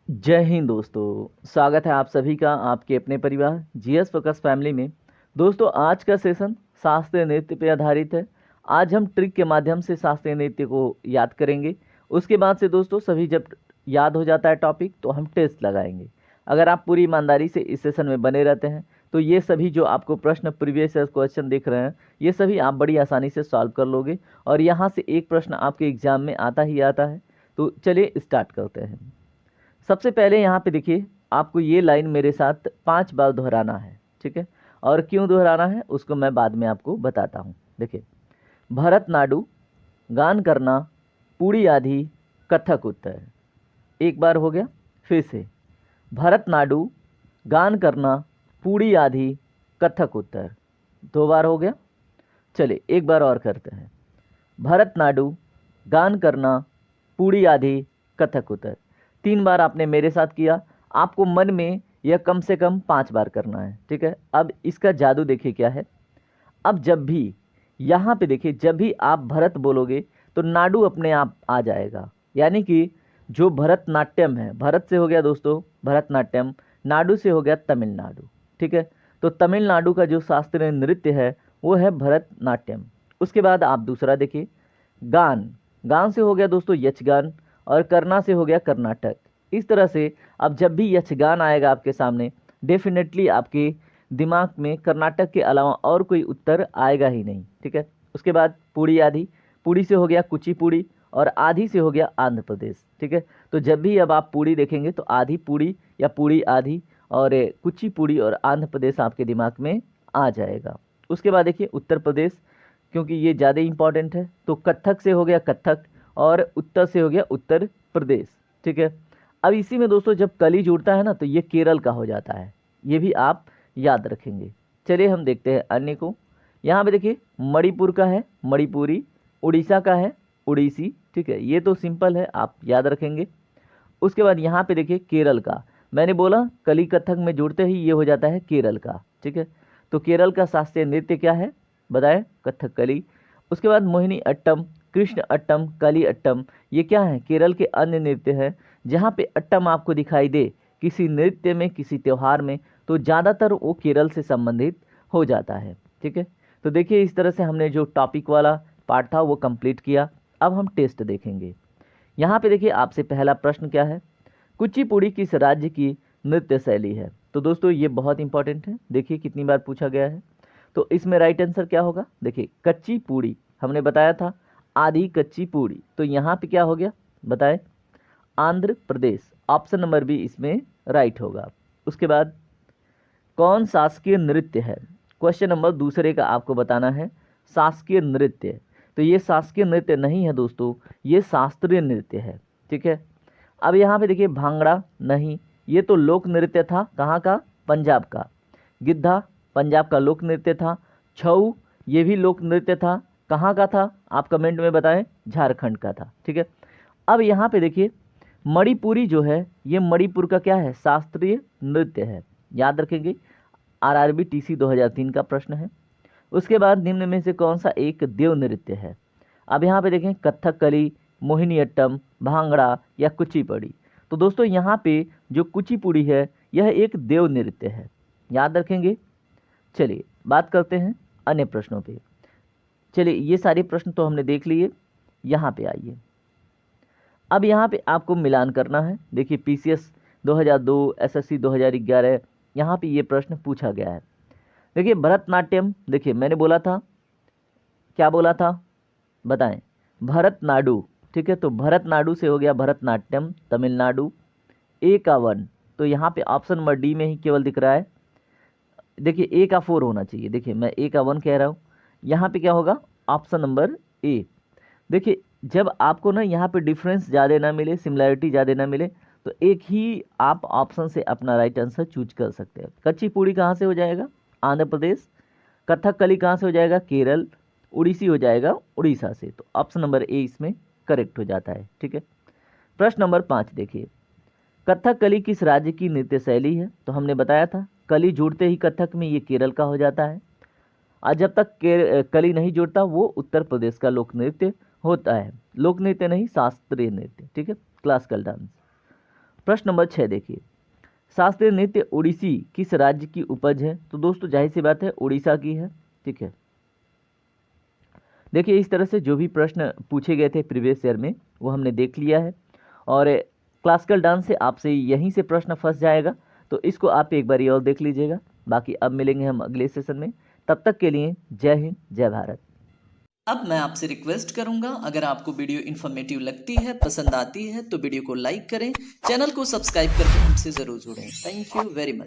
जय हिंद दोस्तों। स्वागत है आप सभी का आपके अपने परिवार जीएस फोकस फैमिली में। दोस्तों आज का सेशन शास्त्रीय नृत्य पे आधारित है। आज हम ट्रिक के माध्यम से शास्त्रीय नृत्य को याद करेंगे। उसके बाद से दोस्तों सभी जब याद हो जाता है टॉपिक तो हम टेस्ट लगाएंगे। अगर आप पूरी ईमानदारी से इस सेशन में बने रहते हैं तो ये सभी जो आपको प्रश्न प्रीवियस क्वेश्चन दिख रहे हैं ये सभी आप बड़ी आसानी से सॉल्व कर लोगे और यहाँ से एक प्रश्न आपके एग्जाम में आता ही आता है। तो चलिए स्टार्ट करते हैं। सबसे पहले यहाँ पे देखिए आपको ये लाइन मेरे साथ 5 बार दोहराना है, ठीक है। और क्यों दोहराना है उसको मैं बाद में आपको बताता हूँ। देखिए, भरतनाट्यम, गान करना, पूड़ी आधी, कथक उत्तर। एक बार हो गया। फिर से भरतनाट्यम, गान करना, पूड़ी आधी, कथक उत्तर। 2 बार हो गया। चलिए एक बार और करते हैं। भरतनाट्यम, गान करना, पूड़ी आधी, कथक उत्तर। 3 बार आपने मेरे साथ किया। आपको मन में यह कम से कम 5 बार करना है, ठीक है। अब इसका जादू देखिए क्या है। अब जब भी यहाँ पे देखिए जब भी आप भरत बोलोगे तो नाडु अपने आप आ जाएगा। यानी कि जो भरतनाट्यम है, भरत से हो गया दोस्तों भरतनाट्यम, नाडु से हो गया तमिलनाडु, ठीक है। तो तमिलनाडु का जो शास्त्रीय नृत्य है वो है भरतनाट्यम। उसके बाद आप दूसरा देखिए, गान, गान से हो गया दोस्तों यक्षगान और करना से हो गया कर्नाटक। इस तरह से अब जब भी यक्षगान आएगा आपके सामने डेफिनेटली आपके दिमाग में कर्नाटक के अलावा और कोई उत्तर आएगा ही नहीं, ठीक है। उसके बाद पूड़ी आधी, पूड़ी से हो गया कुचिपुड़ी और आधी से हो गया आंध्र प्रदेश, ठीक है। तो जब भी अब आप पूड़ी देखेंगे तो आधी पूड़ी या पूड़ी आधी और कुचिपुड़ी और आंध्र प्रदेश आपके दिमाग में आ जाएगा। उसके बाद देखिए उत्तर प्रदेश, क्योंकि ये ज़्यादा इंपॉर्टेंट है। तो कथक से हो गया कथक और उत्तर से हो गया उत्तर प्रदेश, ठीक है। अब इसी में दोस्तों जब कली जुड़ता है ना तो ये केरल का हो जाता है, ये भी आप याद रखेंगे। चलिए हम देखते हैं अन्य को। यहाँ पे देखिए मणिपुर का है मणिपुरी, उड़ीसा का है उड़ीसी, ठीक है। ये तो सिंपल है, आप याद रखेंगे। उसके बाद यहाँ पे देखिए केरल का, मैंने बोला कली कथक में जुड़ते ही ये हो जाता है केरल का, ठीक है। तो केरल का शास्त्रीय नृत्य क्या है बताएं, कथकली। उसके बाद मोहिनी अट्टम, कृष्ण अट्टम, कली अट्टम, ये क्या है केरल के अन्य नृत्य है। जहाँ पे अट्टम आपको दिखाई दे किसी नृत्य में किसी त्यौहार में तो ज़्यादातर वो केरल से संबंधित हो जाता है, ठीक है। तो देखिए इस तरह से हमने जो टॉपिक वाला पार्ट था वो कंप्लीट किया। अब हम टेस्ट देखेंगे। यहाँ पे देखिए आपसे पहला प्रश्न क्या है, कुचिपुड़ी किस राज्य की नृत्य शैली है। तो दोस्तों ये बहुत इंपॉर्टेंट है, देखिए कितनी बार पूछा गया है। तो इसमें राइट आंसर क्या होगा, देखिए कच्ची पूड़ी हमने बताया था, आधी कच्ची पूड़ी। तो यहाँ पे क्या हो गया बताएं, Andhra Pradesh. Option number B इसमें राइट होगा। उसके बाद कौन शासकीय नृत्य है, क्वेश्चन नंबर दूसरे का आपको बताना है। शासकीय नृत्य, तो ये शासकीय नृत्य नहीं है दोस्तों, ये शास्त्रीय नृत्य है, ठीक है। अब यहाँ पे देखिए भांगड़ा नहीं, ये तो लोक नृत्य था, कहाँ का, पंजाब का। गिद्धा पंजाब का लोक नृत्य था। छऊ ये भी लोक नृत्य था, कहाँ का था आप कमेंट में बताएं, झारखंड का था, ठीक है। अब यहाँ पे देखिए मणिपुरी जो है ये मणिपुर का क्या है, शास्त्रीय नृत्य है, याद रखेंगे। आरआरबी टीसी 2003 का प्रश्न है। उसके बाद निम्न में से कौन सा एक देव नृत्य है। अब यहाँ पे देखें कथकली, मोहिनीअट्टम, भांगड़ा या कुचिपुड़ी। तो दोस्तों यहाँ पे जो कुचिपुड़ी है यह एक देव नृत्य है, याद रखेंगे। चलिए बात करते हैं अन्य प्रश्नों पे। चलिए ये सारे प्रश्न तो हमने देख लिए। यहाँ पे आइए, अब यहाँ पे आपको मिलान करना है। देखिए पीसीएस 2002, एसएससी 2011, यहाँ पे ये प्रश्न पूछा गया है। देखिए भरतनाट्यम, देखिए मैंने बोला था, क्या बोला था बताएं, भरतनाडु, ठीक है। तो भरतनाडु से हो गया भरतनाट्यम तमिलनाडु। ए का 1, तो यहाँ पे ऑप्शन नंबर डी में ही केवल दिख रहा है। देखिए ए का 4 होना चाहिए, देखिए मैं ए का 1 कह रहा हूँ। यहाँ पे क्या होगा, ऑप्शन नंबर ए। देखिए जब आपको ना यहाँ पे डिफरेंस ज़्यादा ना मिले, सिमिलैरिटी ज़्यादा ना मिले, तो एक ही आप ऑप्शन से अपना राइट आंसर चूज कर सकते हैं। कच्ची पूड़ी कहाँ से हो जाएगा, आंध्र प्रदेश। कथकली कहाँ से हो जाएगा, केरल। उड़ीसी हो जाएगा उड़ीसा से। तो ऑप्शन नंबर ए इसमें करेक्ट हो जाता है, ठीक है। प्रश्न नंबर 5 देखिए, कथकली किस राज्य की नृत्य शैली है। तो हमने बताया था कली जुड़ते ही कथक में ये केरल का हो जाता है, और जब तक कली नहीं जुड़ता वो उत्तर प्रदेश का लोक नृत्य होता है। लोक नृत्य नहीं, शास्त्रीय नृत्य, ठीक है, क्लासिकल डांस। प्रश्न नंबर 6 देखिए, शास्त्रीय नृत्य ओडिसी किस राज्य की उपज है? तो दोस्तों जाहिर सी बात है उड़ीसा की है। ठीक है, देखिए इस तरह से जो भी प्रश्न पूछे गए थे प्रीवियस ईयर में वो हमने देख लिया है, और क्लासिकल डांस से आपसे यहीं से प्रश्न फंस जाएगा, तो इसको आप एक बार और देख लीजिएगा। बाकी अब मिलेंगे हम अगले सेशन में, तब तक के लिए जय हिंद जय भारत। अब मैं आपसे रिक्वेस्ट करूंगा, अगर आपको वीडियो इन्फॉर्मेटिव लगती है, पसंद आती है, तो वीडियो को लाइक करें, चैनल को सब्सक्राइब करके हमसे ज़रूर जुड़ें। Thank you very much.